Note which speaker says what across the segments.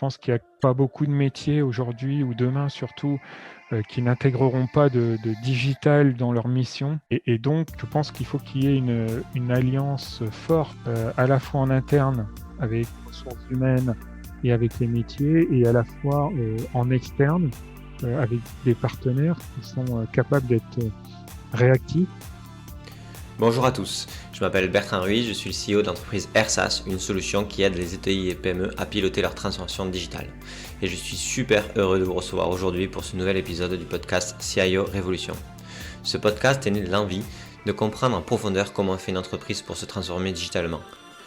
Speaker 1: pense qu'il n'y a pas beaucoup de métiers aujourd'hui ou demain surtout qui n'intégreront pas de digital dans leur mission. Et donc, je pense qu'il faut qu'il y ait une alliance forte, à la fois en interne avec les ressources humaines et avec les métiers, et à la fois en externe avec des partenaires qui sont capables d'être réactifs.
Speaker 2: Bonjour à tous, je m'appelle Bertrand Ruiz, je suis le CEO de l'entreprise AirSAS, une solution qui aide les ETI et PME à piloter leur transformation digitale. Et je suis super heureux de vous recevoir aujourd'hui pour ce nouvel épisode du podcast CIO Révolution. Ce podcast est né de l'envie de comprendre en profondeur comment fait une entreprise pour se transformer digitalement.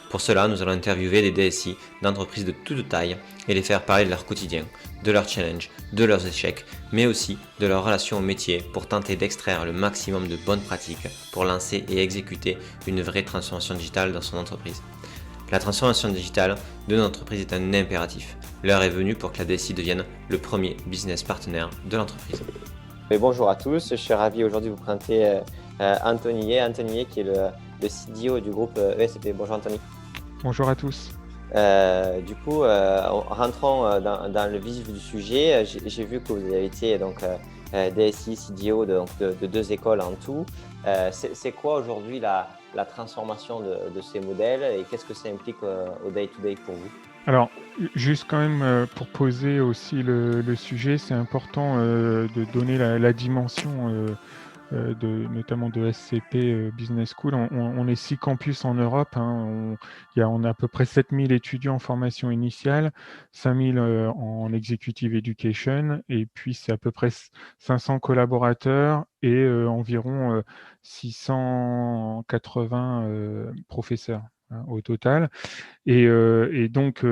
Speaker 2: Pour cela, nous allons interviewer des DSI d'entreprises de toute taille et les faire parler de leur quotidien, de leurs challenges, de leurs échecs, mais aussi de leur relation au métier pour tenter d'extraire le maximum de bonnes pratiques pour lancer et exécuter une vraie transformation digitale dans son entreprise. La transformation digitale de notre entreprise est un impératif. L'heure est venue pour que la DSI devienne le premier business partner de l'entreprise.
Speaker 3: Et bonjour à tous, je suis ravi aujourd'hui de vous présenter Anthony Yeh qui est le CDO du groupe ESCP. Bonjour Anthony.
Speaker 1: Bonjour à tous.
Speaker 3: Rentrons dans le vif du sujet. J'ai vu que vous avez été donc, DSI, CDO de deux écoles en tout. C'est quoi aujourd'hui la transformation de ces modèles et qu'est-ce que ça implique au day-to-day pour vous?
Speaker 1: Alors, juste quand même pour poser aussi le sujet, c'est important de donner la dimension notamment de SCP Business School. On est 6 campus en Europe. On a à peu près 7000 étudiants en formation initiale, 5000 en executive education, et puis c'est à peu près 500 collaborateurs et environ 680 professeurs au total. Et donc,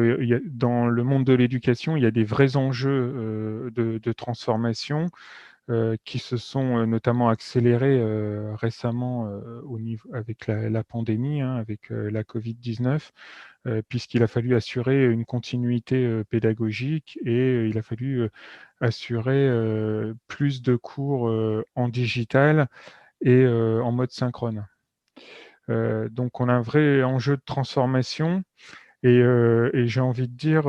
Speaker 1: dans le monde de l'éducation, il y a des vrais enjeux de transformation qui se sont notamment accélérés récemment avec la pandémie, avec la Covid-19, puisqu'il a fallu assurer une continuité pédagogique et il a fallu assurer plus de cours en digital et en mode synchrone. Donc on a un vrai enjeu de transformation et j'ai envie de dire,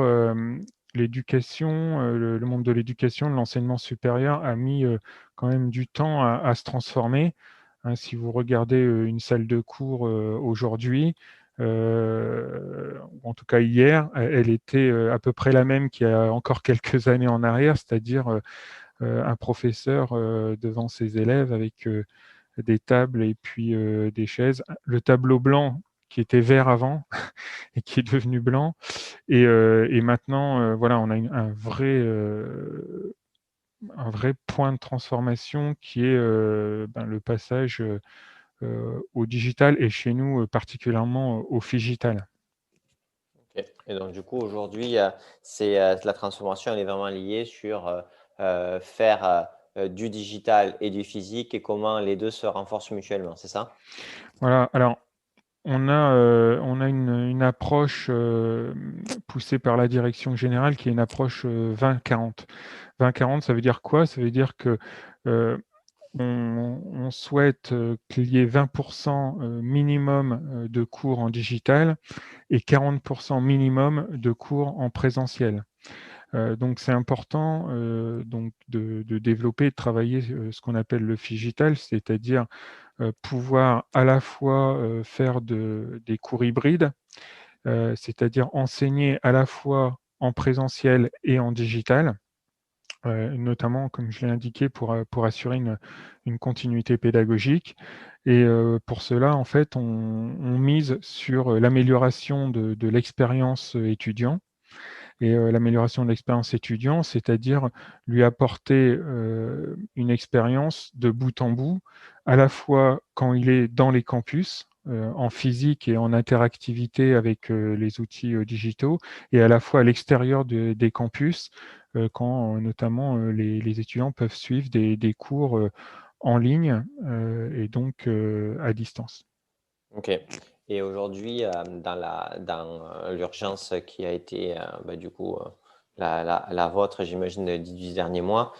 Speaker 1: l'éducation, le monde de l'éducation, de l'enseignement supérieur a mis quand même du temps à se transformer. Si vous regardez une salle de cours aujourd'hui, ou en tout cas hier, elle était à peu près la même qu'il y a encore quelques années en arrière, c'est-à-dire un professeur devant ses élèves avec des tables et puis des chaises. Le tableau blanc qui était vert avant et qui est devenu blanc. Et maintenant, voilà, on a un vrai point de transformation qui est le passage au digital et chez nous particulièrement au phygital.
Speaker 3: Okay. Et donc du coup aujourd'hui, la transformation elle est vraiment liée sur faire du digital et du physique et comment les deux se renforcent mutuellement, c'est ça?
Speaker 1: Voilà, alors on a une approche poussée par la direction générale qui est une approche 20-40. 20-40, ça veut dire quoi? Ça veut dire que euh, on souhaite qu'il y ait 20% minimum de cours en digital et 40% minimum de cours en présentiel. Donc c'est important donc de développer et de travailler ce qu'on appelle le phygital, c'est-à-dire pouvoir à la fois faire des cours hybrides, c'est-à-dire enseigner à la fois en présentiel et en digital, notamment, comme je l'ai indiqué, pour assurer une continuité pédagogique. Et pour cela, en fait, on mise sur l'amélioration de l'expérience étudiant. Et l'amélioration de l'expérience étudiant, c'est-à-dire lui apporter une expérience de bout en bout, à la fois quand il est dans les campus, en physique et en interactivité avec les outils digitaux, et à la fois à l'extérieur des campus, quand notamment les étudiants peuvent suivre des cours en ligne et donc à distance.
Speaker 3: Ok. Et aujourd'hui, dans l'urgence qui a été du coup la vôtre, j'imagine, des 18 derniers mois,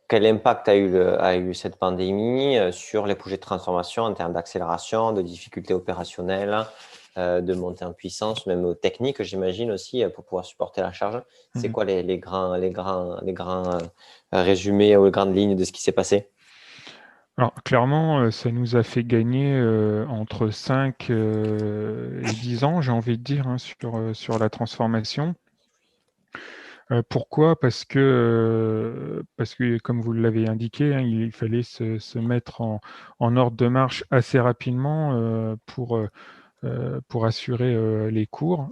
Speaker 3: quel impact a eu cette pandémie sur les projets de transformation en termes d'accélération, de difficultés opérationnelles? de monter en puissance, même technique, j'imagine aussi, pour pouvoir supporter la charge. C'est quoi les grands résumés ou les grandes lignes de ce qui s'est passé?
Speaker 1: Alors, clairement, ça nous a fait gagner entre 5 et 10 ans, j'ai envie de dire, hein, sur la transformation. Pourquoi? Parce que, comme vous l'avez indiqué, hein, il fallait se mettre en ordre de marche assez rapidement pour assurer les cours,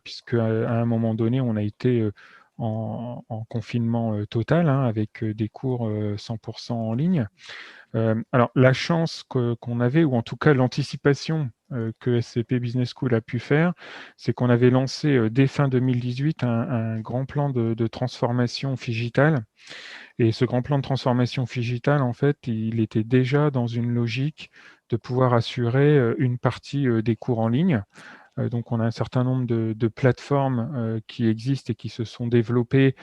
Speaker 1: puisque à un moment donné, on a été en confinement total, hein, avec des cours 100% en ligne. Alors, la chance qu'on avait, ou en tout cas l'anticipation que SCP Business School a pu faire, c'est qu'on avait lancé dès fin 2018 un grand plan de transformation digitale. Et ce grand plan de transformation digitale, en fait, il était déjà dans une logique de pouvoir assurer une partie des cours en ligne. Donc, on a un certain nombre de plateformes qui existent et qui se sont développées,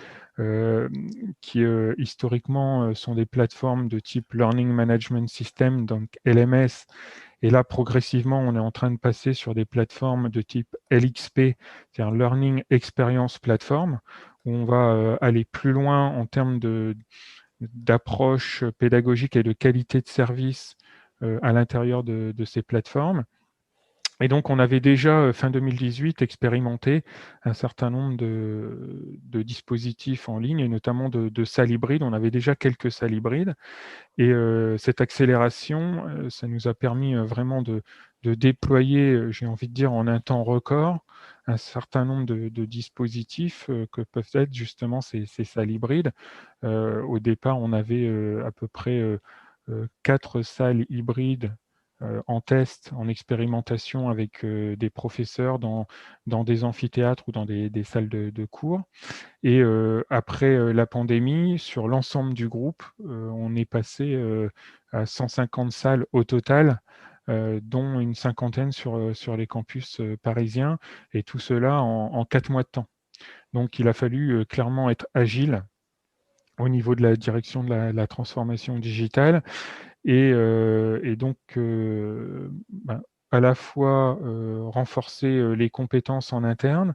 Speaker 1: qui historiquement sont des plateformes de type Learning Management System, donc LMS. Et là, progressivement, on est en train de passer sur des plateformes de type LXP, c'est-à-dire Learning Experience Platform, où on va aller plus loin en termes d'approche pédagogique et de qualité de service à l'intérieur de ces plateformes. Et donc, on avait déjà, fin 2018, expérimenté un certain nombre de dispositifs en ligne, et notamment de salles hybrides. On avait déjà quelques salles hybrides. Et cette accélération, ça nous a permis vraiment de déployer, j'ai envie de dire, en un temps record, un certain nombre de dispositifs que peuvent être justement ces salles hybrides. Au départ, on avait à peu près 4 salles hybrides en test, en expérimentation avec des professeurs dans des amphithéâtres ou dans des salles de cours. Et après la pandémie, sur l'ensemble du groupe, on est passé à 150 salles au total, dont une cinquantaine sur les campus parisiens, et tout cela en 4 mois de temps. Donc il a fallu clairement être agile au niveau de la direction de la transformation digitale. Et donc, à la fois renforcer les compétences en interne,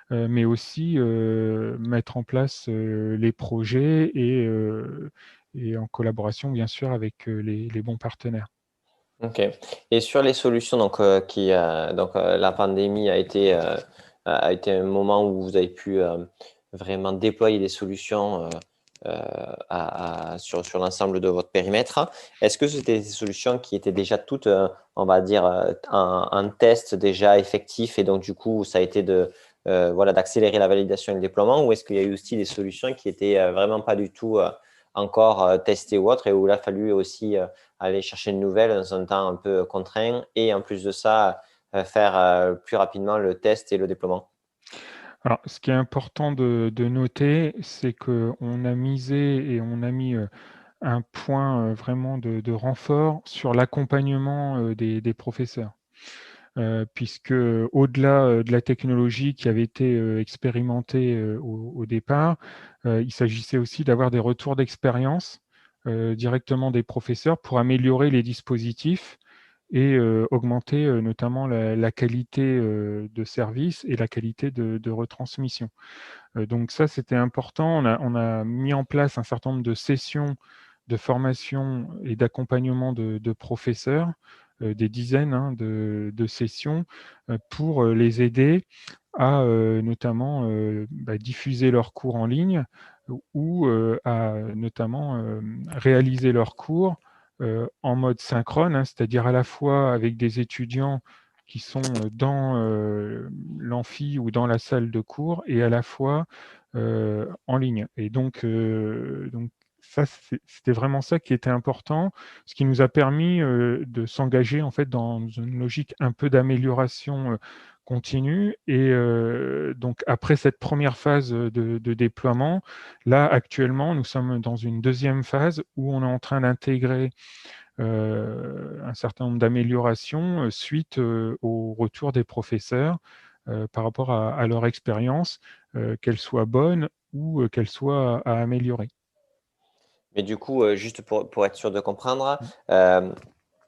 Speaker 1: mais aussi mettre en place les projets et en collaboration, bien sûr, avec les bons partenaires.
Speaker 3: Ok. Et sur les solutions, la pandémie a été un moment où vous avez pu vraiment déployer des solutions sur l'ensemble de votre périmètre. Est-ce que c'était des solutions qui étaient déjà toutes, on va dire, en test déjà effectif, et donc du coup, ça a été d'accélérer la validation et le déploiement, ou est-ce qu'il y a eu aussi des solutions qui étaient vraiment pas du tout encore testées ou autres, et où il a fallu aussi aller chercher une nouvelle dans un temps un peu contraint, et en plus de ça, faire plus rapidement le test et le déploiement?
Speaker 1: Alors, ce qui est important de noter, c'est qu'on a misé et on a mis un point vraiment de renfort sur l'accompagnement des professeurs. Puisque au-delà de la technologie qui avait été expérimentée au départ, il s'agissait aussi d'avoir des retours d'expérience directement des professeurs pour améliorer les dispositifs et augmenter notamment la qualité de service et la qualité de retransmission. Donc ça, c'était important. On a mis en place un certain nombre de sessions de formation et d'accompagnement de professeurs, des dizaines, hein, de sessions pour les aider à notamment diffuser leurs cours en ligne, ou à notamment réaliser leurs cours en mode synchrone, hein, c'est-à-dire à la fois avec des étudiants qui sont dans l'amphi ou dans la salle de cours, et à la fois en ligne. Et donc ça, c'était vraiment ça qui était important, ce qui nous a permis de s'engager en fait dans une logique un peu d'amélioration continue. Et donc après cette première phase de déploiement, là actuellement, nous sommes dans une deuxième phase où on est en train d'intégrer un certain nombre d'améliorations suite au retour des professeurs par rapport à leur expérience, qu'elle soit bonne ou qu'elle soit à améliorer.
Speaker 3: Mais du coup, juste pour être sûr de comprendre,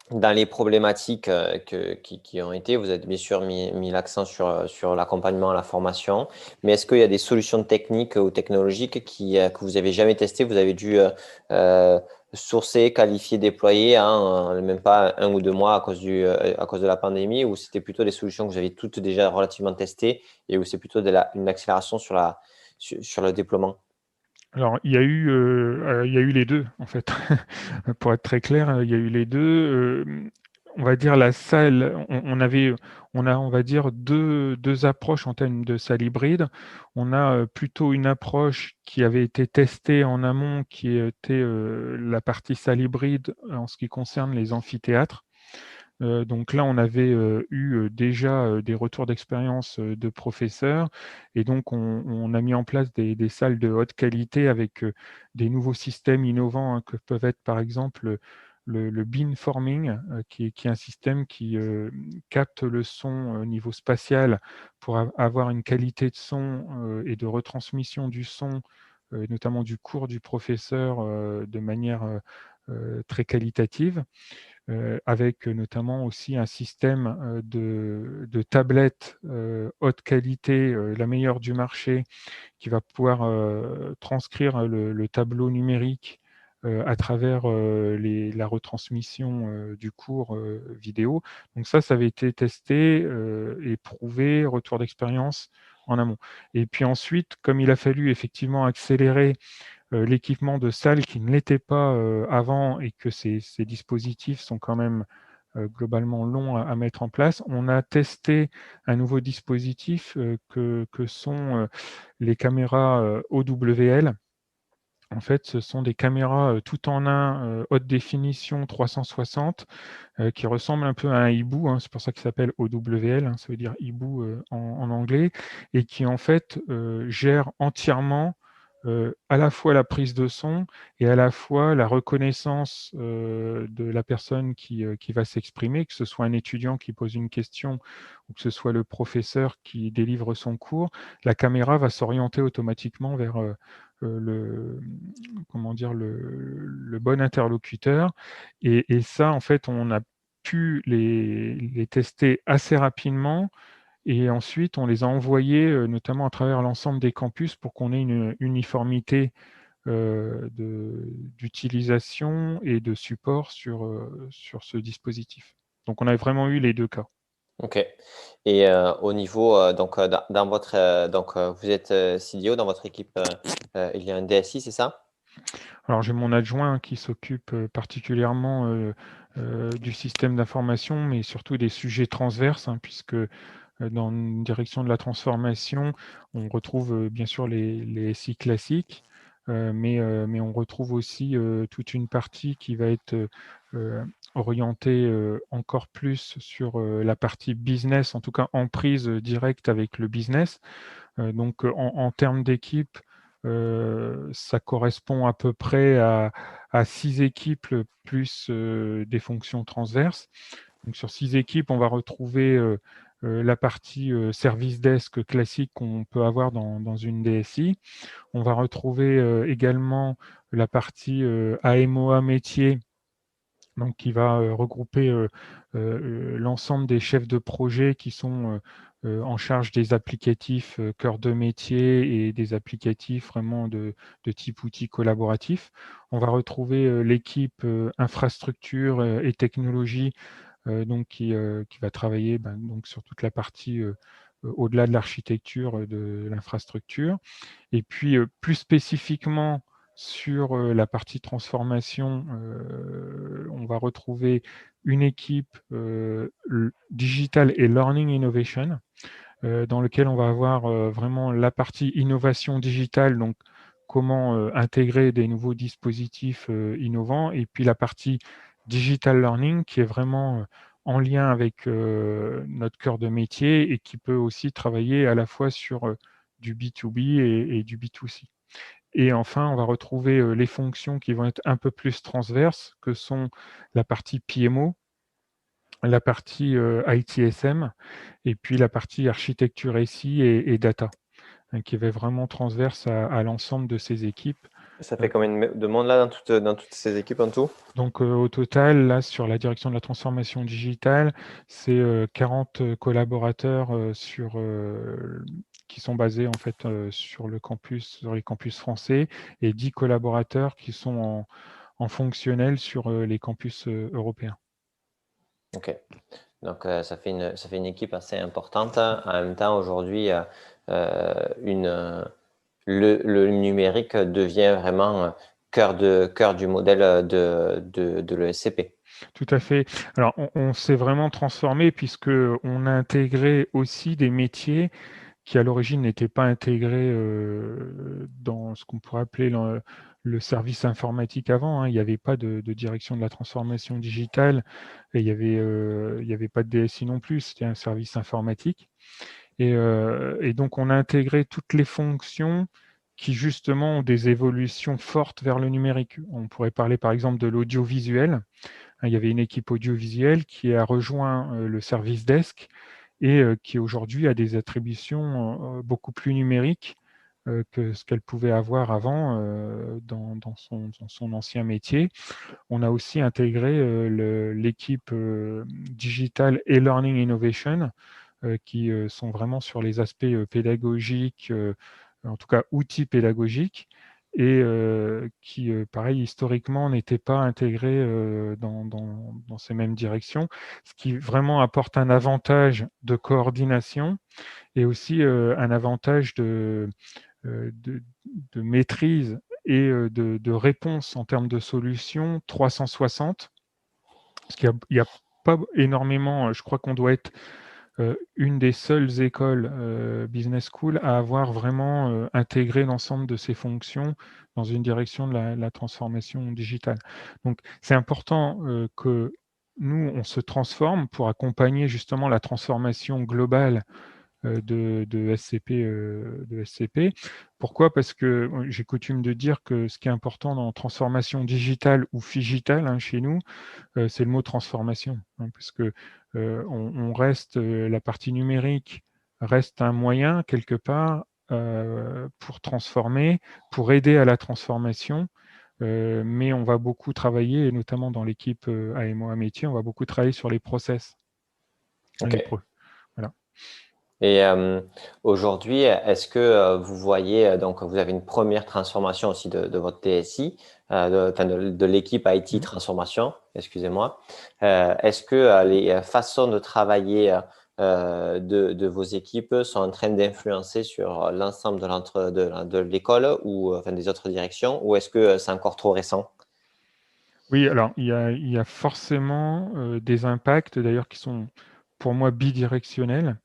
Speaker 3: dans les problématiques qui ont été, vous avez bien sûr mis l'accent sur l'accompagnement, la formation, mais est-ce qu'il y a des solutions techniques ou technologiques que vous avez jamais testées, vous avez dû sourcer, qualifier, déployer, même pas 1 ou 2 mois à cause de la pandémie, ou c'était plutôt des solutions que vous avez toutes déjà relativement testées et où c'est plutôt une accélération sur le déploiement?
Speaker 1: Alors, il y a eu les deux, en fait. Pour être très clair, il y a eu les deux. On va dire la salle, on va dire deux approches en termes de salle hybride. On a plutôt une approche qui avait été testée en amont, qui était la partie salle hybride en ce qui concerne les amphithéâtres. Donc là, on avait eu déjà des retours d'expérience de professeurs et donc on a mis en place des salles de haute qualité avec des nouveaux systèmes innovants que peuvent être par exemple le beamforming, qui est un système qui capte le son au niveau spatial pour avoir une qualité de son et de retransmission du son, notamment du cours du professeur, de manière très qualitative. Avec notamment aussi un système de tablettes haute qualité, la meilleure du marché, qui va pouvoir transcrire le tableau numérique à travers la retransmission du cours vidéo. Donc ça avait été testé et prouvé, retour d'expérience en amont. Et puis ensuite, comme il a fallu effectivement accélérer l'équipement de salle qui ne l'était pas avant et que ces dispositifs sont quand même globalement longs à mettre en place, on a testé un nouveau dispositif que sont les caméras OWL. En fait, ce sont des caméras tout en un, haute définition 360, qui ressemblent un peu à un hibou, hein, c'est pour ça qu'il s'appelle OWL, hein, ça veut dire hibou en anglais, et qui en fait gère entièrement à la fois la prise de son et à la fois la reconnaissance de la personne qui va s'exprimer, que ce soit un étudiant qui pose une question ou que ce soit le professeur qui délivre son cours. La caméra va s'orienter automatiquement vers comment dire, le bon interlocuteur. Et ça, en fait, on a pu les tester assez rapidement et ensuite on les a envoyés notamment à travers l'ensemble des campus pour qu'on ait une uniformité d'utilisation et de support sur ce dispositif. Donc on a vraiment eu les deux cas.
Speaker 3: Ok. Et au niveau, donc, dans votre, vous êtes CDO, dans votre équipe, il y a un DSI, c'est ça?
Speaker 1: Alors j'ai mon adjoint qui s'occupe particulièrement du système d'information, mais surtout des sujets transverses, hein, puisque dans une direction de la transformation, on retrouve bien sûr les SI classiques, mais on retrouve aussi toute une partie qui va être orientée encore plus sur la partie business, en tout cas en prise directe avec le business. Donc en termes d'équipe, ça correspond à peu près à 6 équipes plus des fonctions transverses. Donc sur 6 équipes, on va retrouver la partie service desk classique qu'on peut avoir dans une DSI. On va retrouver également la partie AMOA métier, donc qui va regrouper l'ensemble des chefs de projet qui sont en charge des applicatifs cœur de métier et des applicatifs vraiment de type outil collaboratif. On va retrouver l'équipe infrastructure et technologie, donc qui va travailler donc sur toute la partie au-delà de l'architecture de l'infrastructure. Et puis plus spécifiquement sur la partie transformation, on va retrouver une équipe Digital et Learning Innovation, dans lequel on va avoir vraiment la partie innovation digitale, donc comment intégrer des nouveaux dispositifs innovants, et puis la partie digital learning qui est vraiment en lien avec notre cœur de métier et qui peut aussi travailler à la fois sur du B2B et du B2C. Et enfin, on va retrouver les fonctions qui vont être un peu plus transverses, que sont la partie PMO, la partie ITSM, et puis la partie architecture SI et data, hein, qui va être vraiment transverse à l'ensemble de ces équipes
Speaker 3: Ça fait combien de monde là dans toutes ces équipes en tout?
Speaker 1: Donc, au total, là, sur la direction de la transformation digitale, c'est 40 collaborateurs qui sont basés en fait sur les campus français, et 10 collaborateurs qui sont en fonctionnel sur les campus européens.
Speaker 3: Ok. Donc, ça fait une équipe assez importante. En même temps, aujourd'hui, le numérique devient vraiment cœur du modèle de l'ESCP.
Speaker 1: Tout à fait. Alors, on s'est vraiment transformé puisque on a intégré aussi des métiers qui à l'origine n'étaient pas intégrés dans ce qu'on pourrait appeler le service informatique avant, hein. Il n'y avait pas de direction de la transformation digitale, et il y avait pas de DSI non plus, c'était un service informatique. Et donc, on a intégré toutes les fonctions qui justement ont des évolutions fortes vers le numérique. On pourrait parler par exemple de l'audiovisuel. Il y avait une équipe audiovisuelle qui a rejoint le service desk et qui aujourd'hui a des attributions beaucoup plus numériques que ce qu'elle pouvait avoir avant dans son ancien métier. On a aussi intégré l'équipe Digital et Learning Innovation qui sont vraiment sur les aspects pédagogiques, en tout cas outils pédagogiques, et qui, pareil, historiquement, n'étaient pas intégrés dans ces mêmes directions, ce qui vraiment apporte un avantage de coordination et aussi un avantage de maîtrise et de réponse en termes de solutions 360, parce qu'il y a pas énormément, je crois qu'on doit être une des seules écoles business school à avoir vraiment intégré l'ensemble de ces fonctions dans une direction de la transformation digitale. Donc, c'est important que nous, on se transforme pour accompagner justement la transformation globale de SCP. Pourquoi? Parce que j'ai coutume de dire que ce qui est important dans transformation digitale ou figitale, hein, chez nous, c'est le mot transformation, hein, parce que on reste, la partie numérique reste un moyen quelque part pour transformer, pour aider à la transformation, mais on va beaucoup travailler, et notamment dans l'équipe AMOA métier, on va beaucoup travailler sur les process.
Speaker 3: Ok.
Speaker 1: Voilà.
Speaker 3: Et aujourd'hui, est-ce que vous voyez, donc vous avez une première transformation aussi de votre TSI, de l'équipe IT transformation, excusez-moi. Est-ce que les façons de travailler de vos équipes sont en train d'influencer sur l'ensemble de l'école ou enfin, des autres directions, ou est-ce que c'est encore trop récent?
Speaker 1: Oui, alors il y a forcément des impacts d'ailleurs qui sont pour moi bidirectionnels.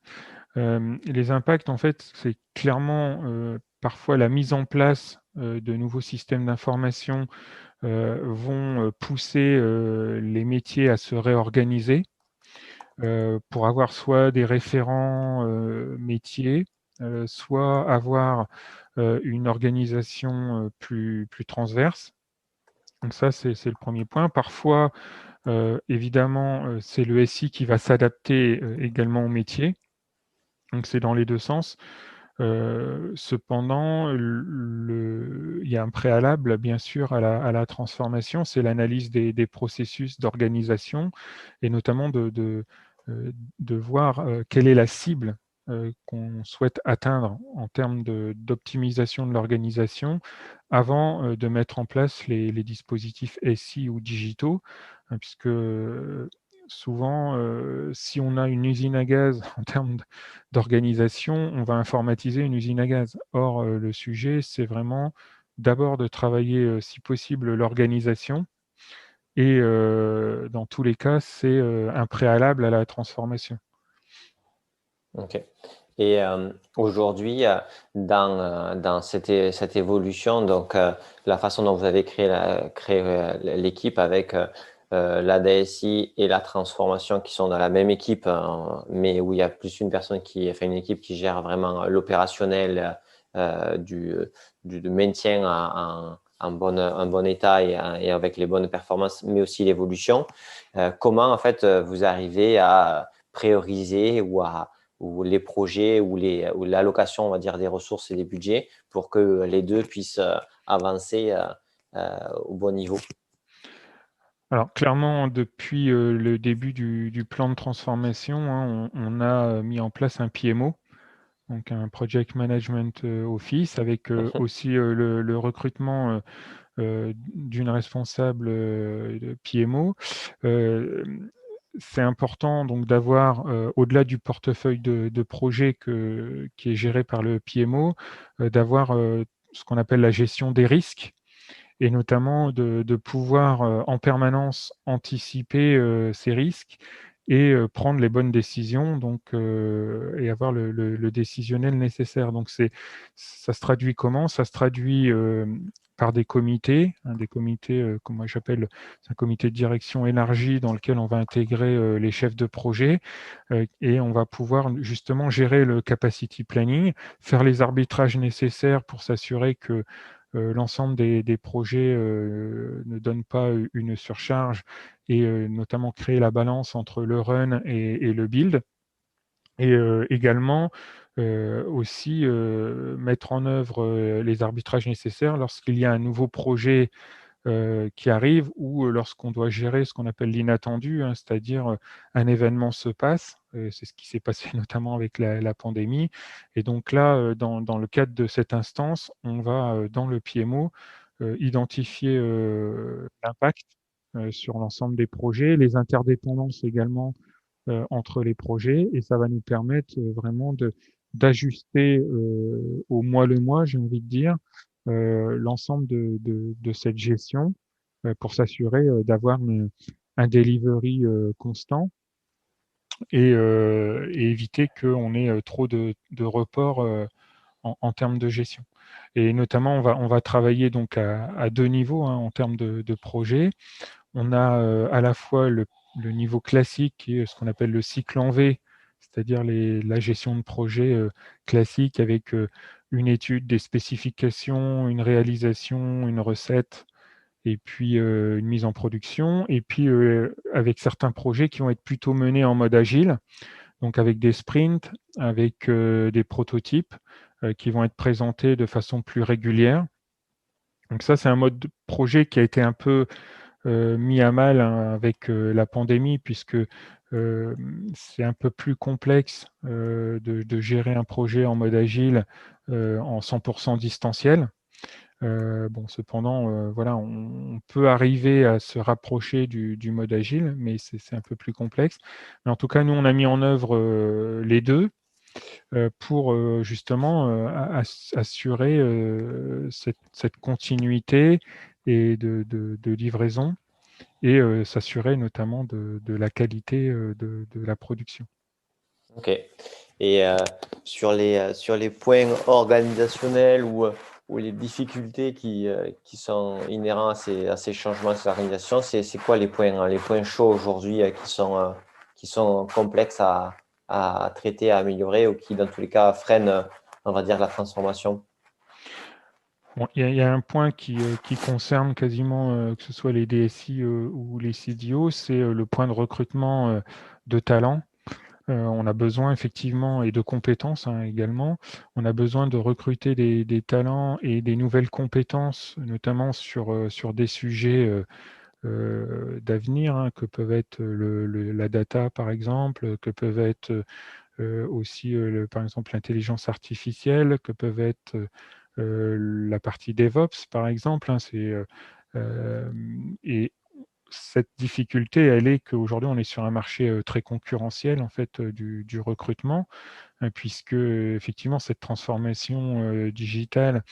Speaker 1: Les impacts, en fait, c'est clairement parfois la mise en place de nouveaux systèmes d'information vont pousser les métiers à se réorganiser pour avoir soit des référents métiers, soit avoir une organisation plus transverse. Donc ça, c'est le premier point. Parfois, évidemment, c'est le SI qui va s'adapter également au métier. Donc c'est dans les deux sens. Cependant, il y a un préalable, bien sûr, à la transformation, c'est l'analyse des processus d'organisation, et notamment de voir quelle est la cible qu'on souhaite atteindre en termes d'optimisation de l'organisation avant de mettre en place les dispositifs SI ou digitaux, hein, puisque souvent, si on a une usine à gaz en termes d'organisation, on va informatiser une usine à gaz. Or, le sujet, c'est vraiment d'abord de travailler, si possible, l'organisation, et dans tous les cas, c'est un préalable à la transformation.
Speaker 3: Ok. Et aujourd'hui, dans cette évolution, donc la façon dont vous avez créé l'équipe avec la DSI et la transformation qui sont dans la même équipe, mais où il y a plus une personne enfin une équipe qui gère vraiment l'opérationnel du maintien en bon état et avec les bonnes performances, mais aussi l'évolution. Comment en fait vous arrivez à prioriser ou à ou les projets ou l'allocation, on va dire, des ressources et des budgets pour que les deux puissent avancer au bon niveau?
Speaker 1: Alors clairement, depuis le début du plan de transformation, hein, on a mis en place un PMO, donc un Project Management Office, avec aussi le recrutement d'une responsable de PMO. Euh, c'est important donc d'avoir, au-delà du portefeuille de projet qui est géré par le PMO, d'avoir ce qu'on appelle la gestion des risques et notamment de pouvoir en permanence anticiper ces risques et prendre les bonnes décisions donc, et avoir le décisionnel nécessaire. Donc ça se traduit comment? Ça se traduit par des comités, des comités, comme moi j'appelle, c'est un comité de direction élargi dans lequel on va intégrer les chefs de projet et on va pouvoir justement gérer le capacity planning, faire les arbitrages nécessaires pour s'assurer que l'ensemble des projets ne donne pas une surcharge et notamment créer la balance entre le run et le build. Et également aussi mettre en œuvre les arbitrages nécessaires lorsqu'il y a un nouveau projet qui arrive ou lorsqu'on doit gérer ce qu'on appelle l'inattendu, hein, c'est-à-dire un événement se passe. C'est ce qui s'est passé notamment avec la pandémie. Et donc là, dans le cadre de cette instance, on va, dans le PMO, identifier l'impact sur l'ensemble des projets, les interdépendances également entre les projets, et ça va nous permettre vraiment d'ajuster au mois le mois, j'ai envie de dire, l'ensemble de cette gestion pour s'assurer d'avoir un delivery constant et éviter qu'on ait trop de reports en termes de gestion. Et notamment, on va travailler donc à deux niveaux hein, en termes de projet. On a à la fois le niveau classique qui est ce qu'on appelle le cycle en V, c'est-à-dire la gestion de projet classique avec une étude des spécifications, une réalisation, une recette et puis une mise en production. Et puis avec certains projets qui vont être plutôt menés en mode agile, donc avec des sprints, avec des prototypes qui vont être présentés de façon plus régulière. Donc ça, c'est un mode de projet qui a été un peu mis à mal hein, avec la pandémie, puisque c'est un peu plus complexe de gérer un projet en mode agile en 100% distanciel. Bon, cependant, voilà, on peut arriver à se rapprocher du mode agile, mais c'est un peu plus complexe. Mais en tout cas, nous, on a mis en œuvre les deux pour justement assurer cette continuité et de livraison et s'assurer notamment de la qualité de la production.
Speaker 3: Ok. Et sur les points organisationnels ou les difficultés qui sont inhérents à ces changements, à ces organisations, c'est quoi les points chauds aujourd'hui qui sont complexes à traiter, à améliorer ou qui, dans tous les cas, freinent, on va dire, la transformation?
Speaker 1: Bon, il y a un point qui concerne quasiment que ce soit les DSI ou les CDO, c'est le point de recrutement de talents. On a besoin effectivement, et de compétences hein, également, on a besoin de recruter des talents et des nouvelles compétences, notamment sur des sujets d'avenir, hein, que peuvent être la data par exemple, que peuvent être aussi par exemple l'intelligence artificielle, que peuvent être la partie DevOps par exemple. Hein, euh, et cette difficulté, elle est qu'aujourd'hui, on est sur un marché très concurrentiel en fait du recrutement, puisque effectivement cette transformation digitale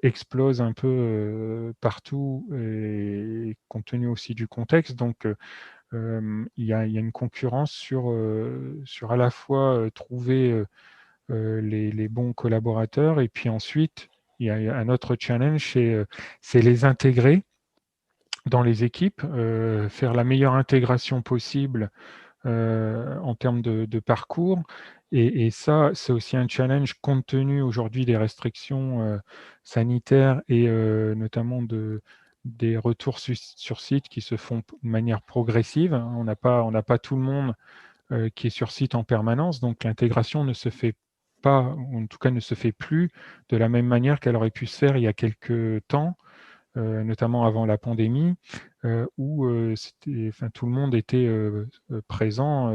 Speaker 1: explose un peu partout, et compte tenu aussi du contexte. Donc, il y a une concurrence sur à la fois trouver les bons collaborateurs, et puis ensuite, il y a un autre challenge, c'est les intégrer dans les équipes, faire la meilleure intégration possible en termes de parcours. Et ça, c'est aussi un challenge compte tenu aujourd'hui des restrictions sanitaires et notamment des retours sur site qui se font de manière progressive. On n'a pas tout le monde qui est sur site en permanence, donc l'intégration ne se fait pas, ou en tout cas ne se fait plus de la même manière qu'elle aurait pu se faire il y a quelques temps, notamment avant la pandémie, où tout le monde était présent.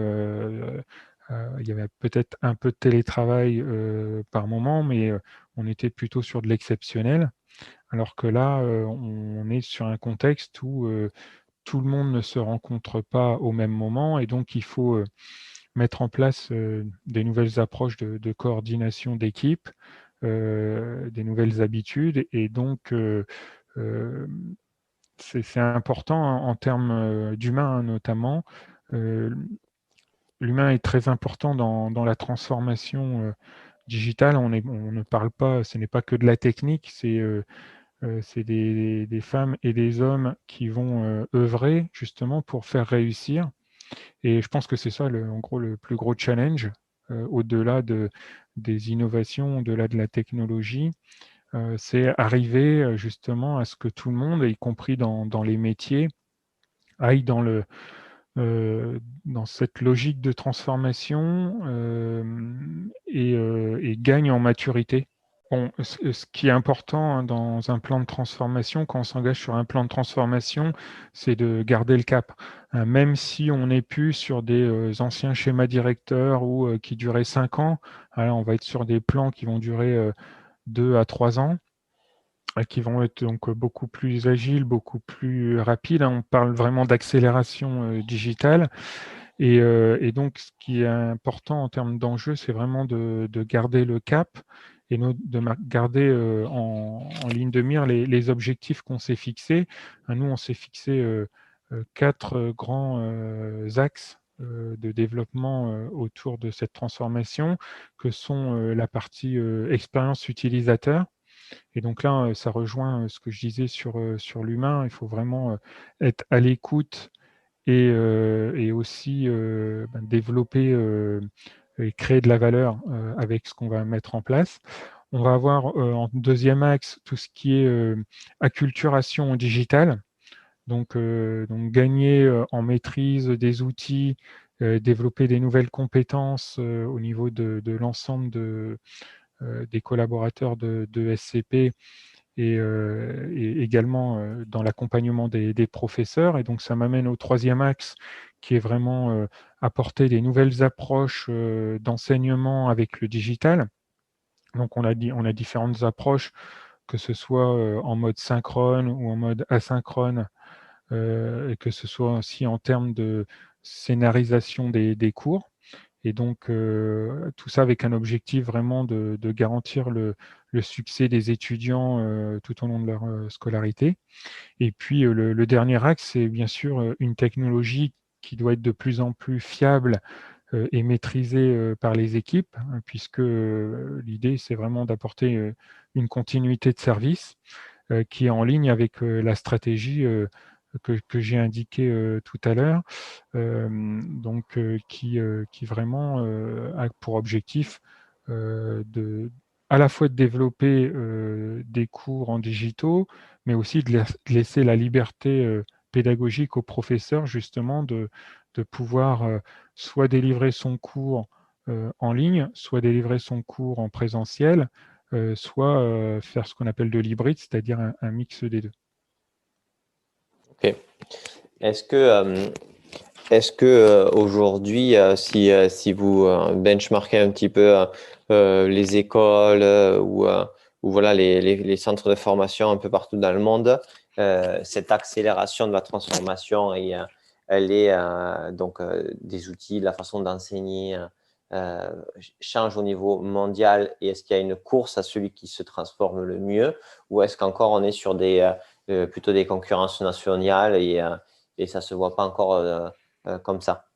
Speaker 1: Il y avait peut-être un peu de télétravail par moment, mais on était plutôt sur de l'exceptionnel. Alors que là, on est sur un contexte où tout le monde ne se rencontre pas au même moment, et donc il faut mettre en place des nouvelles approches de coordination d'équipe, des nouvelles habitudes, et donc euh, c'est important en termes d'humain, hein, notamment. Euh, L'humain est très important dans la transformation digitale. On ne parle pas, ce n'est pas que de la technique, c'est des femmes et des hommes qui vont œuvrer justement pour faire réussir. Et je pense que c'est ça, en gros, le plus gros challenge, au-delà des innovations, au-delà de la technologie. C'est arriver justement à ce que tout le monde, y compris dans les métiers, aille dans cette logique de transformation et gagne en maturité. Bon, ce qui est important, hein, dans un plan de transformation, quand on s'engage sur un plan de transformation, c'est de garder le cap. Même si on n'est plus sur des anciens schémas directeurs ou qui duraient 5 ans, alors on va être sur des plans qui vont durer 2 à 3 ans, qui vont être donc beaucoup plus agiles, beaucoup plus rapides, hein. On parle vraiment d'accélération digitale. Et donc, ce qui est important en termes d'enjeu, c'est vraiment de garder le cap et garder en ligne de mire les objectifs qu'on s'est fixés. Nous, on s'est fixé 4 grands axes de développement autour de cette transformation, que sont la partie expérience utilisateur. Et donc là, ça rejoint ce que je disais sur l'humain. Il faut vraiment être à l'écoute et aussi développer et créer de la valeur avec ce qu'on va mettre en place. On va avoir en deuxième axe tout ce qui est acculturation digitale, donc gagner en maîtrise des outils, développer des nouvelles compétences au niveau de l'ensemble des collaborateurs de SCP et également dans l'accompagnement des professeurs. Et donc, ça m'amène au troisième axe, qui est vraiment apporter des nouvelles approches d'enseignement avec le digital. Donc, on a différentes approches, que ce soit en mode synchrone ou en mode asynchrone, et que ce soit aussi en termes de scénarisation des cours. Et donc, tout ça avec un objectif vraiment de garantir le succès des étudiants tout au long de leur scolarité. Et puis, le dernier axe, c'est bien sûr une technologie qui doit être de plus en plus fiable et maîtrisée par les équipes, hein, puisque l'idée, c'est vraiment d'apporter une continuité de service qui est en ligne avec la stratégie que j'ai indiquée tout à l'heure, donc qui vraiment a pour objectif à la fois de développer des cours en digitaux, mais aussi de laisser la liberté pédagogique aux professeurs, justement, de pouvoir soit délivrer son cours en ligne, soit délivrer son cours en présentiel, soit faire ce qu'on appelle de l'hybride, c'est-à-dire un mix des deux.
Speaker 3: Ok. Est-ce que, aujourd'hui, si vous benchmarkez un petit peu les écoles ou voilà, les centres de formation un peu partout dans le monde, cette accélération de la transformation, elle est donc des outils, la façon d'enseigner change au niveau mondial, et est-ce qu'il y a une course à celui qui se transforme le mieux, ou est-ce qu'encore on est sur plutôt des concurrences nationales et ça ne se voit pas encore comme ça?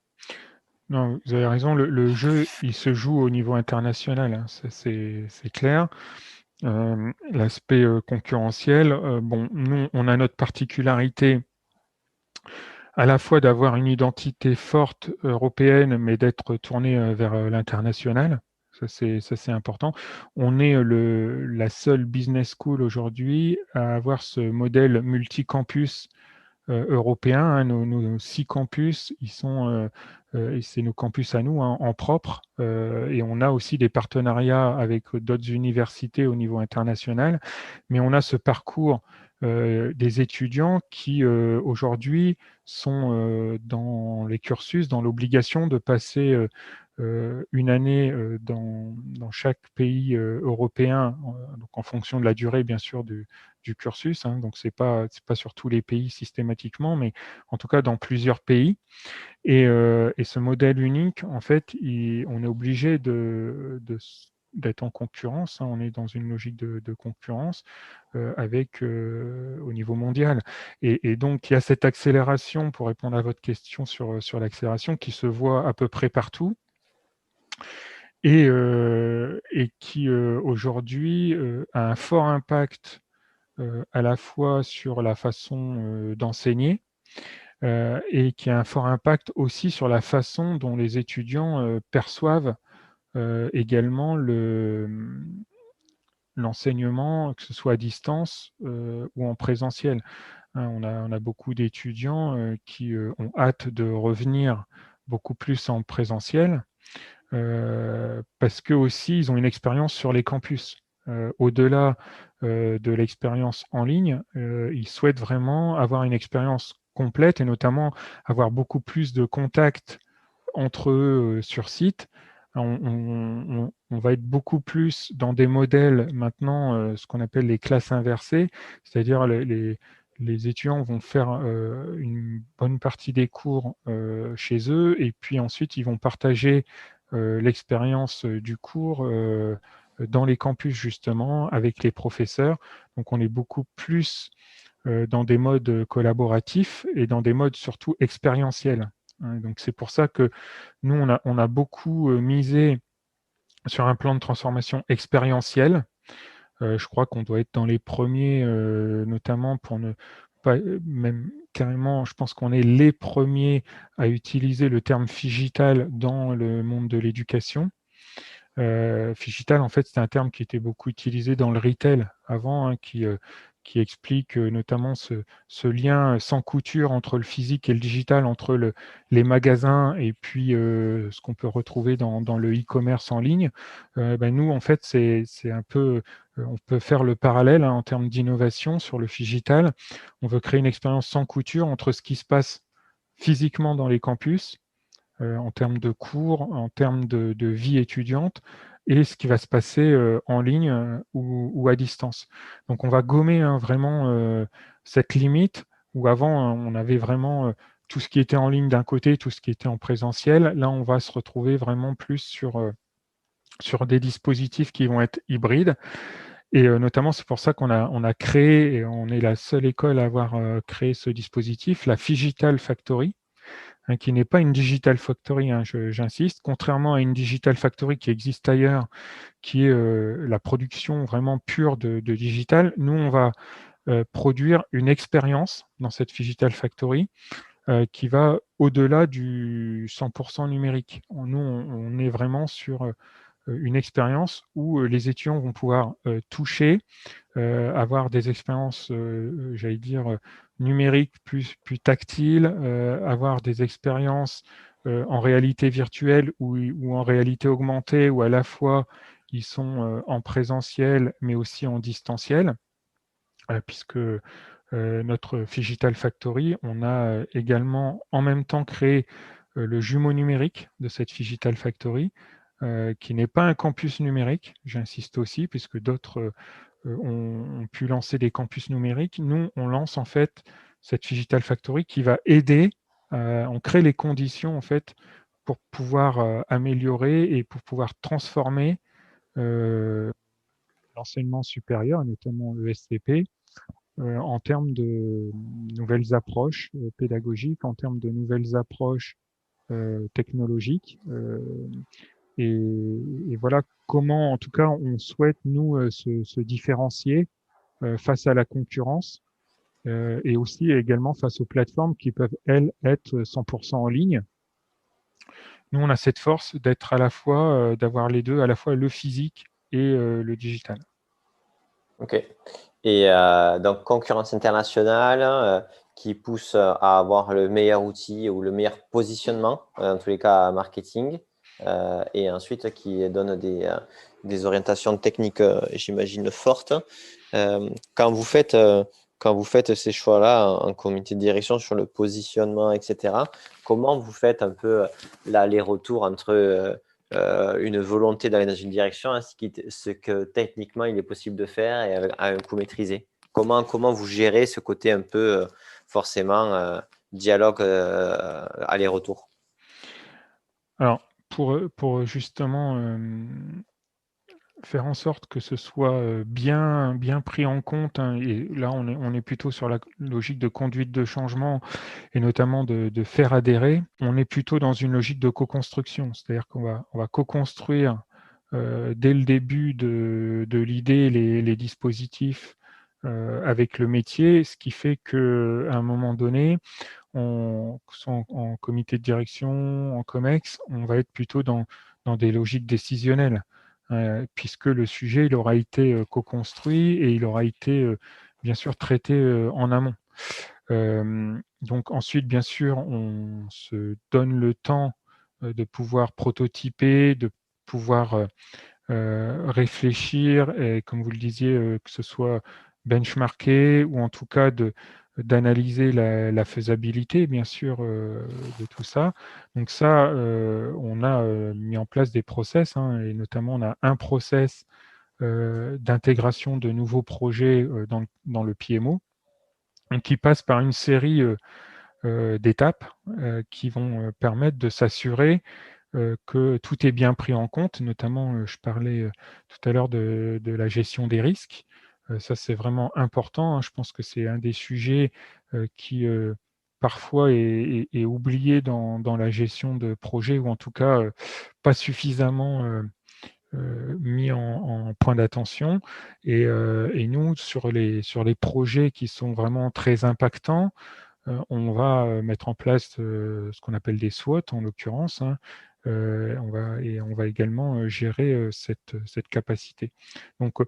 Speaker 1: Non, vous avez raison, le jeu, il se joue au niveau international, hein, ça, c'est clair. L'aspect concurrentiel, bon, nous, on a notre particularité à la fois d'avoir une identité forte européenne, mais d'être tourné vers l'international. Ça, c'est important. On est la seule business school aujourd'hui à avoir ce modèle multicampus européens. Hein, nos 6 campus, et c'est nos campus à nous, hein, en propre. Et on a aussi des partenariats avec d'autres universités au niveau international. Mais on a ce parcours des étudiants qui, aujourd'hui, sont dans les cursus, dans l'obligation de passer une année dans chaque pays européen, donc en fonction de la durée, bien sûr, du cursus. Hein, donc, c'est pas sur tous les pays systématiquement, mais en tout cas dans plusieurs pays. Et ce modèle unique, en fait, on est obligé d'être en concurrence. Hein, on est dans une logique de concurrence au niveau mondial. Et donc, il y a cette accélération, pour répondre à votre question sur l'accélération, qui se voit à peu près partout et qui aujourd'hui a un fort impact à la fois sur la façon d'enseigner et qui a un fort impact aussi sur la façon dont les étudiants perçoivent également l'enseignement, que ce soit à distance ou en présentiel. Hein, on a beaucoup d'étudiants qui ont hâte de revenir beaucoup plus en présentiel parce que aussi ils ont une expérience sur les campus. Au-delà de l'expérience en ligne, ils souhaitent vraiment avoir une expérience complète et notamment avoir beaucoup plus de contacts entre eux sur site. On va être beaucoup plus dans des modèles maintenant, ce qu'on appelle les classes inversées, c'est-à-dire les étudiants vont faire une bonne partie des cours chez eux et puis ensuite ils vont partager l'expérience du cours dans les campus justement avec les professeurs. Donc on est beaucoup plus dans des modes collaboratifs et dans des modes surtout expérientiels. Hein. Donc c'est pour ça que nous, on a beaucoup misé sur un plan de transformation expérientiel. Je crois qu'on doit être dans les premiers, notamment pour ne pas, même carrément, je pense qu'on est les premiers à utiliser le terme figital dans le monde de l'éducation. Figital, en fait, c'est un terme qui était beaucoup utilisé dans le retail avant, hein, qui explique notamment ce lien sans couture entre le physique et le digital, entre les magasins et puis ce qu'on peut retrouver dans le e-commerce en ligne. Ben nous, en fait, c'est un peu, on peut faire le parallèle hein, en termes d'innovation sur le figital. On veut créer une expérience sans couture entre ce qui se passe physiquement dans les campus en termes de cours, en termes de vie étudiante, et ce qui va se passer en ligne ou à distance. Donc on va gommer hein, vraiment cette limite où avant on avait vraiment tout ce qui était en ligne d'un côté, tout ce qui était en présentiel. Là, on va se retrouver vraiment plus sur des dispositifs qui vont être hybrides. Et notamment, c'est pour ça on a créé, et on est la seule école à avoir créé ce dispositif, la Figital Factory, hein, qui n'est pas une digital factory, hein, j'insiste, contrairement à une digital factory qui existe ailleurs, qui est la production vraiment pure de digital. Nous, on va produire une expérience dans cette digital factory qui va au-delà du 100% numérique. Nous, on est vraiment sur une expérience où les étudiants vont pouvoir toucher, avoir des expériences, j'allais dire, numériques plus tactiles, avoir des expériences en réalité virtuelle ou en réalité augmentée, où à la fois ils sont en présentiel, mais aussi en distanciel, puisque notre Figital Factory, on a également en même temps créé le jumeau numérique de cette Figital Factory, qui n'est pas un campus numérique, j'insiste aussi, puisque d'autres ont pu lancer des campus numériques. Nous, on lance en fait cette Digital Factory qui va aider, on crée les conditions en fait pour pouvoir améliorer et pour pouvoir transformer l'enseignement supérieur, notamment le SCP, en termes de nouvelles approches pédagogiques, en termes de nouvelles approches technologiques. Et, et voilà comment, en tout cas, on souhaite, nous, se différencier face à la concurrence et aussi également face aux plateformes qui peuvent, elles, être 100% en ligne. Nous, on a cette force d'être à la fois, d'avoir les deux, à la fois le physique et le digital.
Speaker 3: Ok. Et donc, concurrence internationale, qui pousse à avoir le meilleur outil ou le meilleur positionnement, en tous les cas marketing, et ensuite qui donne des orientations techniques, j'imagine, fortes. Quand vous faites ces choix-là en comité de direction sur le positionnement, etc., comment vous faites un peu l'aller-retour entre une volonté d'aller dans une direction et ce que techniquement il est possible de faire et à un coût maîtrisé? Comment vous gérez ce côté un peu forcément dialogue aller-retour?
Speaker 1: Alors, pour justement faire en sorte que ce soit bien pris en compte, hein, et là on est plutôt sur la logique de conduite de changement et notamment de faire adhérer, on est plutôt dans une logique de co-construction, c'est-à-dire on va co-construire dès le début de l'idée les dispositifs avec le métier, ce qui fait qu'à un moment donné, soit en comité de direction, en COMEX, on va être plutôt dans des logiques décisionnelles, puisque le sujet il aura été co-construit et il aura été bien sûr traité en amont. Donc ensuite, bien sûr, on se donne le temps de pouvoir prototyper, de pouvoir réfléchir et, comme vous le disiez, que ce soit benchmarké ou en tout cas d'analyser la faisabilité, bien sûr, de tout ça. Donc ça, on a mis en place des process, hein, et notamment on a un process d'intégration de nouveaux projets dans le PMO, donc qui passe par une série d'étapes qui vont permettre de s'assurer que tout est bien pris en compte. Notamment, je parlais tout à l'heure de la gestion des risques. Ça, c'est vraiment important, hein. Je pense que c'est un des sujets qui parfois est oublié dans la gestion de projet, ou en tout cas pas suffisamment mis en point d'attention. Et nous, sur les projets qui sont vraiment très impactants, on va mettre en place ce qu'on appelle des SWOT en l'occurrence, hein. On va également gérer cette capacité. Donc,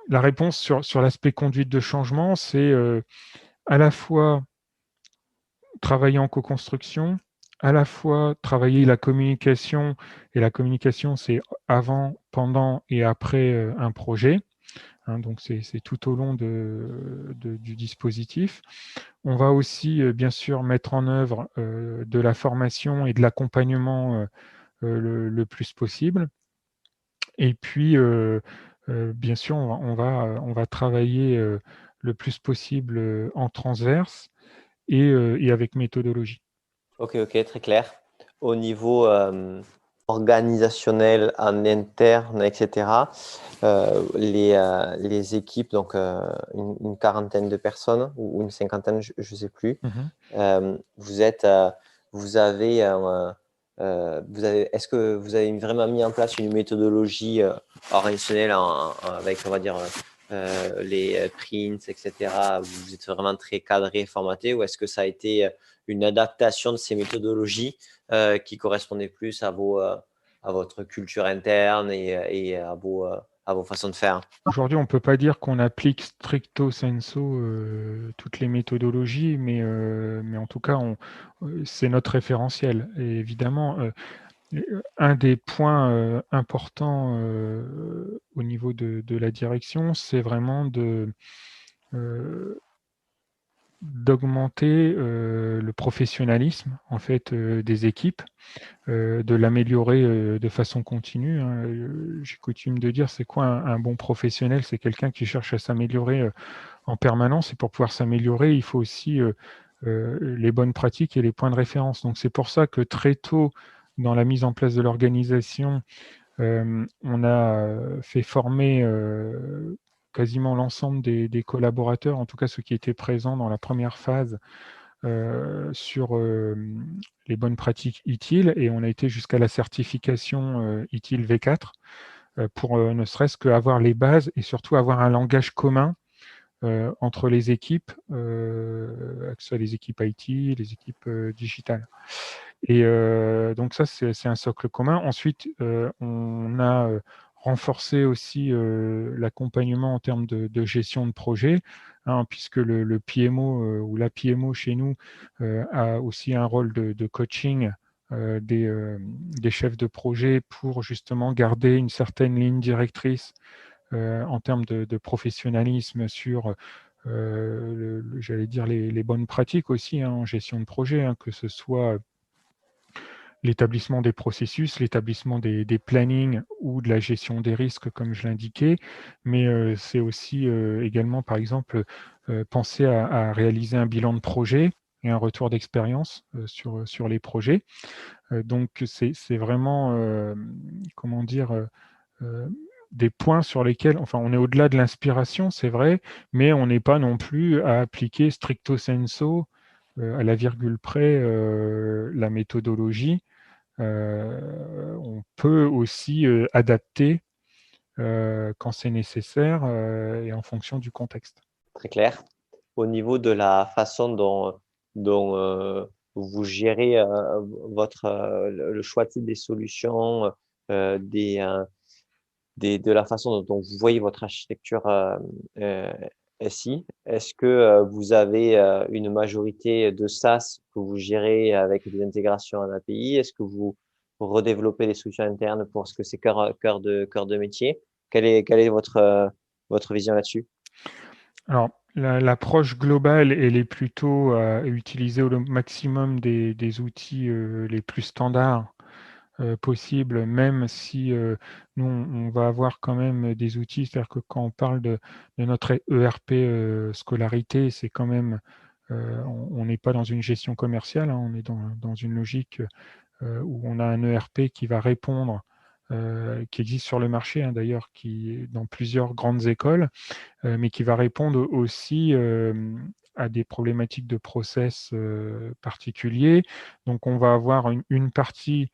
Speaker 1: la réponse sur l'aspect conduite de changement, c'est à la fois travailler en co-construction, à la fois travailler la communication, et la communication, c'est avant, pendant et après un projet, hein, donc c'est tout au long du dispositif. On va aussi, bien sûr, mettre en œuvre de la formation et de l'accompagnement le plus possible. Et puis, bien sûr, on va travailler le plus possible en transverse et avec méthodologie.
Speaker 3: Ok, très clair. Au niveau organisationnel, en interne, etc., les équipes, donc une quarantaine de personnes ou une cinquantaine, je ne sais plus, vous est-ce que vous avez vraiment mis en place une méthodologie organisationnelle avec, on va dire, les prints, etc. Vous êtes vraiment très cadré, formaté, ou est-ce que ça a été une adaptation de ces méthodologies qui correspondaient plus à votre culture interne et à vos façons de faire?
Speaker 1: Aujourd'hui, on ne peut pas dire qu'on applique stricto sensu toutes les méthodologies, mais en tout cas, c'est notre référentiel. Et évidemment, un des points importants au niveau de la direction, c'est vraiment d'augmenter le professionnalisme en fait des équipes, de l'améliorer de façon continue, hein. J'ai coutume de dire, c'est quoi un bon professionnel? C'est quelqu'un qui cherche à s'améliorer en permanence, et pour pouvoir s'améliorer, il faut aussi les bonnes pratiques et les points de référence. Donc c'est pour ça que très tôt dans la mise en place de l'organisation, on a fait former quasiment l'ensemble des collaborateurs, en tout cas ceux qui étaient présents dans la première phase, sur les bonnes pratiques ITIL, et on a été jusqu'à la certification ITIL V4 pour ne serait-ce qu'avoir les bases et surtout avoir un langage commun entre les équipes, que ce soit les équipes IT, les équipes digitales. Et donc ça, c'est un socle commun. Ensuite, on a renforcer aussi l'accompagnement en termes de gestion de projet, hein, puisque le PMO ou la PMO chez nous a aussi un rôle de coaching des chefs de projet pour justement garder une certaine ligne directrice en termes de professionnalisme sur, j'allais dire, les bonnes pratiques aussi, hein, en gestion de projet, hein, que ce soit l'établissement des processus, l'établissement des plannings ou de la gestion des risques, comme je l'indiquais, mais c'est aussi également, par exemple, penser à réaliser un bilan de projet et un retour d'expérience sur les projets. Donc, c'est vraiment, comment dire, euh, des points sur lesquels, enfin, on est au-delà de l'inspiration, c'est vrai, mais on n'est pas non plus à appliquer stricto sensu, à la virgule près, la méthodologie. On peut aussi adapter quand c'est nécessaire et en fonction du contexte.
Speaker 3: Très clair. Au niveau de la façon dont vous gérez le choix de des solutions, de la façon dont vous voyez votre architecture euh, SI, est-ce que vous avez une majorité de SaaS que vous gérez avec des intégrations en API? Est-ce que vous redéveloppez des solutions internes pour ce que c'est cœur de métier? Quelle est votre vision là-dessus?
Speaker 1: Alors, l'approche globale, elle est plutôt à utiliser au maximum des outils les plus standards possibles, même si nous, on va avoir quand même des outils, c'est-à-dire que quand on parle de notre ERP scolarité, c'est quand même, on n'est pas dans une gestion commerciale, hein, on est dans une logique où on a un ERP qui va répondre, qui existe sur le marché, hein, d'ailleurs, qui est dans plusieurs grandes écoles, mais qui va répondre aussi à des problématiques de process particuliers. Donc, on va avoir une partie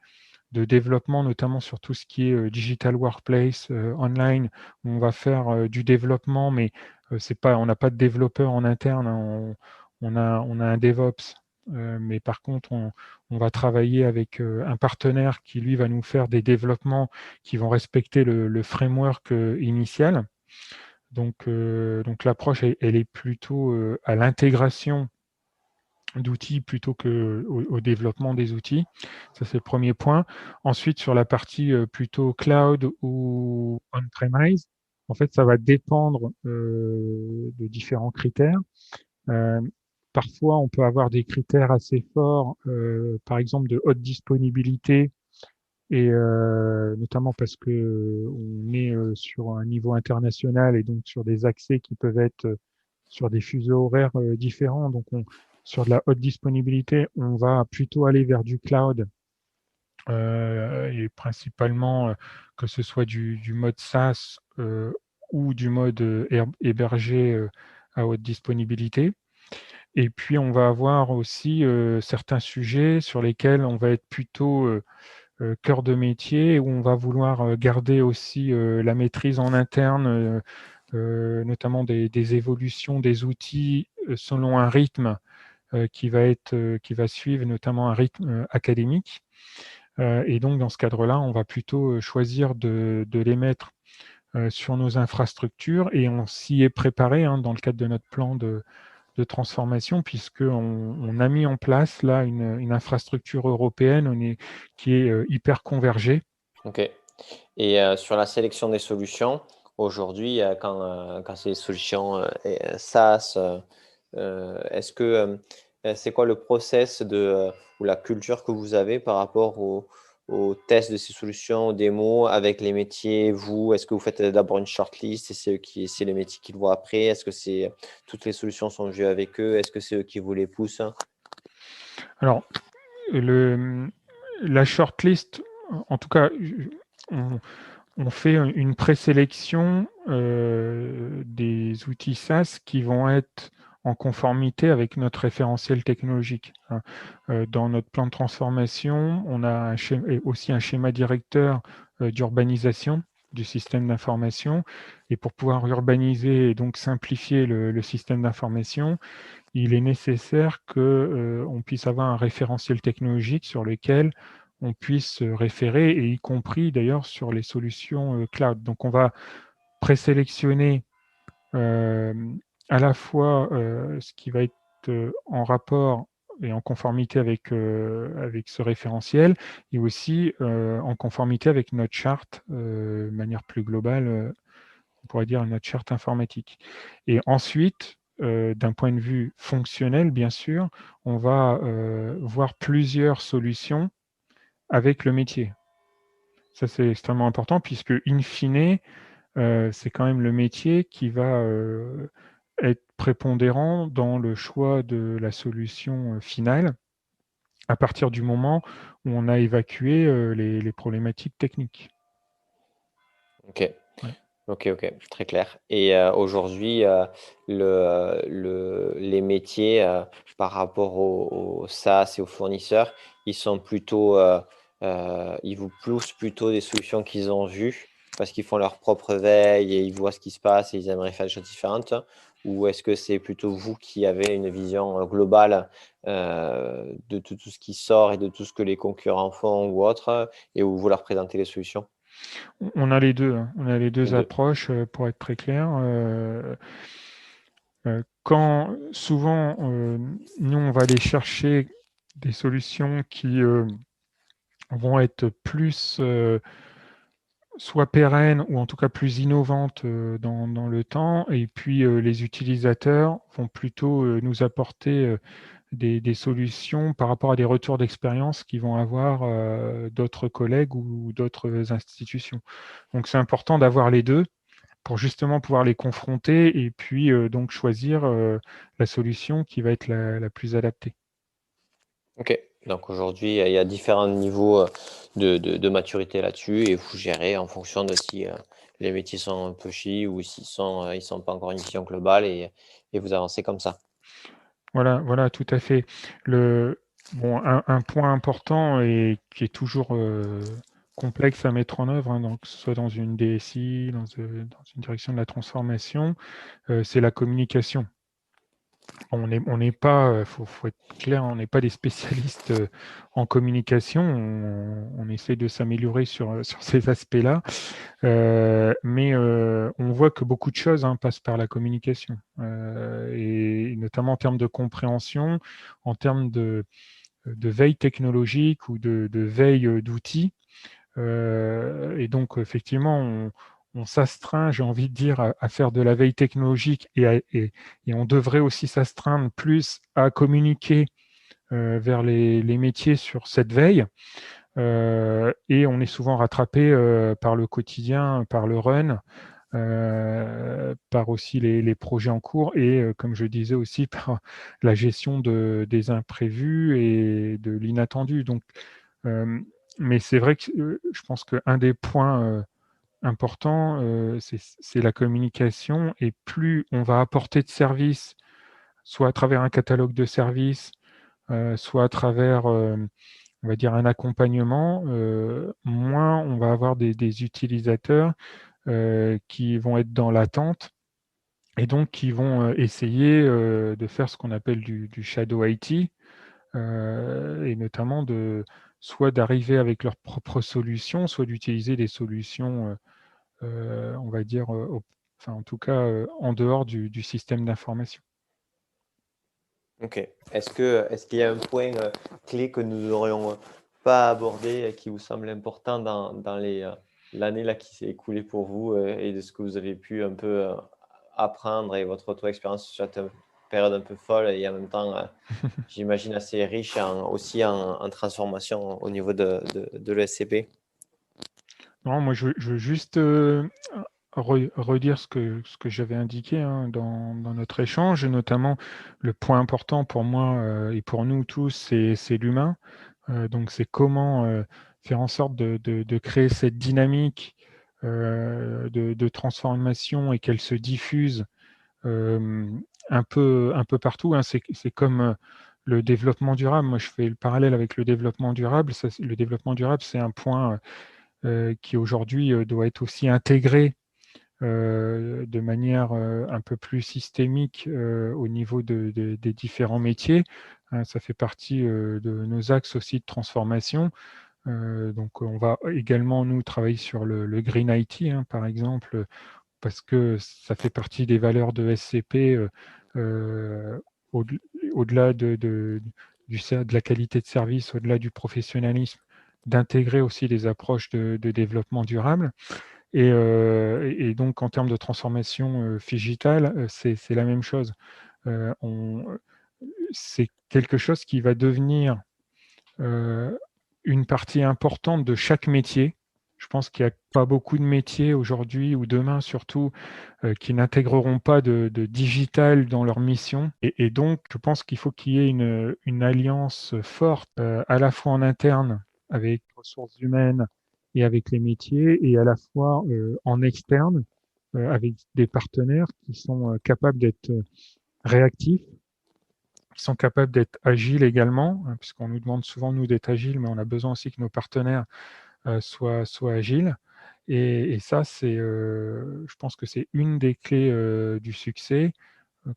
Speaker 1: de développement, notamment sur tout ce qui est digital workplace, online, où on va faire du développement, mais c'est pas, on n'a pas de développeur en interne, hein, on a un DevOps, mais par contre, on va travailler avec un partenaire qui, lui, va nous faire des développements qui vont respecter le framework initial. Donc l'approche, elle est plutôt à l'intégration d'outils plutôt qu'au développement des outils. Ça, c'est le premier point. Ensuite, sur la partie plutôt cloud ou on-premise, en fait, ça va dépendre de différents critères. Euh, Parfois, on peut avoir des critères assez forts, par exemple de haute disponibilité, et notamment parce que on est sur un niveau international et donc sur des accès qui peuvent être sur des fuseaux horaires différents. Donc, sur de la haute disponibilité, on va plutôt aller vers du cloud et principalement que ce soit du mode SaaS ou du mode hébergé à haute disponibilité. Et puis, on va avoir aussi certains sujets sur lesquels on va être plutôt cœur de métier, où on va vouloir garder aussi la maîtrise en interne, notamment des évolutions des outils selon un rythme qui va suivre notamment un rythme académique. Et donc, dans ce cadre-là, on va plutôt choisir de les mettre sur nos infrastructures et on s'y est préparé hein, dans le cadre de notre plan de transformation, puisqu'on on a mis en place là une infrastructure européenne qui est hyper convergée.
Speaker 3: Ok. Et sur la sélection des solutions, aujourd'hui, quand c'est des solutions SaaS, est-ce que c'est quoi le process ou la culture que vous avez par rapport au test de ces solutions, aux démos avec les métiers, vous? Est-ce que vous faites d'abord une shortlist et c'est les métiers qui le voient après? Est-ce que toutes les solutions sont vues avec eux? Est-ce que c'est eux qui vous les poussent?
Speaker 1: Alors, la shortlist, en tout cas, on, on fait une présélection des outils SaaS qui vont être en conformité avec notre référentiel technologique, hein. Dans notre plan de transformation, on a aussi un schéma directeur d'urbanisation du système d'information. Et pour pouvoir urbaniser et donc simplifier le système d'information, il est nécessaire qu'on puisse avoir un référentiel technologique sur lequel on puisse se référer, et y compris d'ailleurs sur les solutions cloud. Donc on va présélectionner à la fois ce qui va être en rapport et en conformité avec ce référentiel, et aussi en conformité avec notre charte, de manière plus globale, on pourrait dire notre charte informatique. Et ensuite, d'un point de vue fonctionnel, bien sûr, on va voir plusieurs solutions avec le métier. Ça, c'est extrêmement important puisque, in fine, c'est quand même le métier qui va être prépondérant dans le choix de la solution finale à partir du moment où on a évacué les problématiques techniques.
Speaker 3: Ok.
Speaker 1: Ouais.
Speaker 3: Ok, ok, très clair. Et aujourd'hui, les métiers par rapport aux SaaS et aux fournisseurs, ils sont plutôt, ils vous poussent plutôt des solutions qu'ils ont vues parce qu'ils font leur propre veille et ils voient ce qui se passe et ils aimeraient faire des choses différentes, ou est-ce que c'est plutôt vous qui avez une vision globale de tout ce qui sort et de tout ce que les concurrents font ou autre, et où vous leur présentez les solutions?
Speaker 1: On a les deux, hein. On a les
Speaker 3: Les
Speaker 1: deux
Speaker 3: deux.
Speaker 1: approches, pour être très clair. Quand souvent, nous, on va aller chercher des solutions qui vont être plus soit pérennes ou en tout cas plus innovantes dans le temps, et puis les utilisateurs vont plutôt nous apporter des solutions par rapport à des retours d'expérience qu'ils vont avoir d'autres collègues ou d'autres institutions. Donc c'est important d'avoir les deux pour justement pouvoir les confronter et puis donc choisir la solution qui va être la plus adaptée.
Speaker 3: Ok, donc aujourd'hui, il y a différents niveaux de maturité là-dessus et vous gérez en fonction de si les métiers sont pushy ou s'ils ils sont pas encore une vision globale, et vous avancez comme ça.
Speaker 1: Voilà, tout à fait. Bon, un point important et qui est toujours complexe à mettre en œuvre, hein, donc, que ce soit dans une DSI, dans une direction de la transformation, c'est la communication. On n'est pas, faut être clair, on n'est pas des spécialistes en communication. On essaie de s'améliorer sur ces aspects-là. Mais on voit que beaucoup de choses passent par la communication, et notamment en termes de compréhension, en termes de veille technologique ou de veille d'outils. Et donc, effectivement, on s'astreint, j'ai envie de dire, à faire de la veille technologique, et on devrait aussi s'astreindre plus à communiquer vers les métiers sur cette veille. Et on est souvent rattrapé par le quotidien, par le run, par aussi les projets en cours, et comme je disais aussi, par la gestion des imprévus et de l'inattendu. Donc, mais c'est vrai que je pense qu'un des points importants, c'est la communication, et plus on va apporter de services, soit à travers un catalogue de services, soit à travers on va dire un accompagnement, moins on va avoir des utilisateurs qui vont être dans l'attente, et donc qui vont essayer de faire ce qu'on appelle du shadow IT, et notamment soit d'arriver avec leurs propres solutions, soit d'utiliser des solutions, on va dire, enfin en tout cas en dehors du système d'information.
Speaker 3: Ok. Est-ce qu'il y a un point clé que nous n'aurions pas abordé et qui vous semble important dans l'année là qui s'est écoulée pour vous, et de ce que vous avez pu un peu apprendre et votre auto-expérience sur cette période un peu folle et en même temps, j'imagine, assez riche aussi en transformation au niveau de l'ESCP?
Speaker 1: Non, moi je veux juste redire ce que j'avais indiqué dans notre échange, et notamment le point important pour moi et pour nous tous, c'est l'humain. Donc c'est comment faire en sorte de créer cette dynamique de transformation, et qu'elle se diffuse un peu partout. C'est comme le développement durable. Moi, je fais le parallèle avec le développement durable. Le développement durable, c'est un point qui aujourd'hui doit être aussi intégré de manière un peu plus systémique au niveau des différents métiers. Ça fait partie de nos axes aussi de transformation. Donc on va également, nous, travailler sur le Green IT, hein, par exemple, parce que ça fait partie des valeurs de SCP, au-delà de la qualité de service, au-delà du professionnalisme, d'intégrer aussi les approches de développement durable. Et donc, en termes de transformation digitale, c'est la même chose. C'est quelque chose qui va devenir une partie importante de chaque métier. Je pense qu'il n'y a pas beaucoup de métiers aujourd'hui ou demain surtout qui n'intégreront pas de digital dans leur mission. Et donc, je pense qu'il faut qu'il y ait une alliance forte à la fois en interne avec les ressources humaines et avec les métiers et à la fois en externe avec des partenaires qui sont capables d'être réactifs, qui sont capables d'être agiles également, hein, puisqu'on nous demande souvent, nous, d'être agiles, mais on a besoin aussi que nos partenaires soient agiles. Et ça, je pense que c'est une des clés du succès,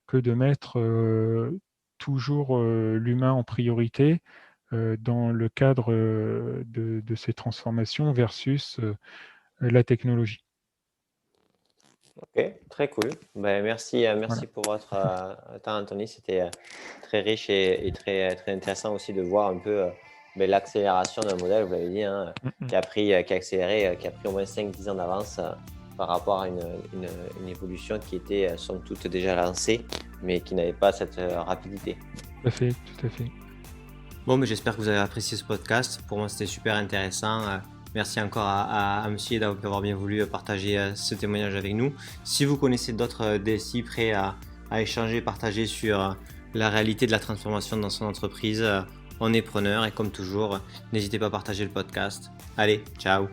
Speaker 1: que de mettre toujours l'humain en priorité dans le cadre de ces transformations versus la technologie.
Speaker 3: Ok, très cool. Ben, merci
Speaker 1: Voilà.
Speaker 3: pour votre temps, Anthony. C'était très riche et très intéressant aussi de voir un peu ben, l'accélération d'un modèle, vous l'avez dit, hein, qui a accéléré, qui a pris au moins 5-10 ans d'avance par rapport à une évolution qui était somme toute déjà lancée, mais qui n'avait pas cette rapidité.
Speaker 1: Tout à fait, tout à fait.
Speaker 2: Bon, mais j'espère que vous avez apprécié ce podcast. Pour moi, c'était super intéressant. Merci encore à monsieur d'avoir bien voulu partager ce témoignage avec nous. Si vous connaissez d'autres DSI prêts à échanger, partager sur la réalité de la transformation dans son entreprise, on est preneur. Et comme toujours, n'hésitez pas à partager le podcast. Allez, ciao!